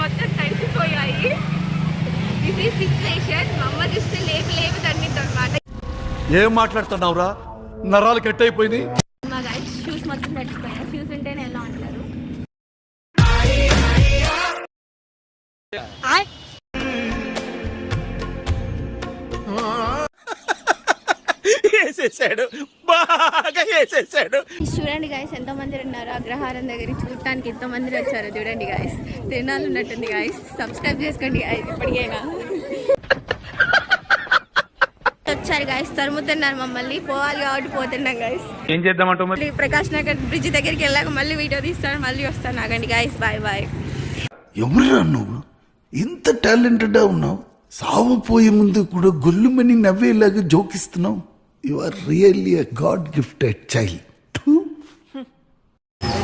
మొత్తం తడిసిపోయాయి. ఇది సిచ్యువేషన్. మా అమ్మ చూస్తే లేపు తన్నిద్దాం అన్నమాట. ఏం మాట్లాడుతున్నావురా? నరాలు కట్ అయిపోయినాయి. మా గైస్ షూస్ మొత్తం తడిసిపోయాయి. షూస్ ఉంటేనే ఎలా అంటారు. బాగా వేసేసాడు. చూడండి గాయస్ ఎంత మంది ఉన్నారు అగ్రహారం దగ్గర చూడటానికి. ఎంత మంది వచ్చారు చూడండి గాయస్. తిరణాలు ఉన్నట్టుంది గాయస్. సబ్స్క్రైబ్ చేసుకోండి గాయస్ ఇప్పటికైనా. వచ్చారు గాయస్, తరుముతున్నారు మమ్మల్ని. పోవాలి కాబట్టి పోతున్నాం గాయస్. ఏం చేద్దామంటావు? మళ్ళీ ప్రకాష్ నగర్ బ్రిడ్జ్ దగ్గరికి వెళ్ళాక మళ్ళీ వీడియో తీస్తాను, మళ్ళీ వస్తాను. ఆగండి గాయస్, బాయ్ బాయ్. ఎవరురా నువ్వు? ఇంత టాలెంటెడ్ ఉన్నావు. సావపోయే ముందు కూడా గొల్లుమని నవ్వేలాగా జోకిస్తున్నావు. You are really a god gifted child.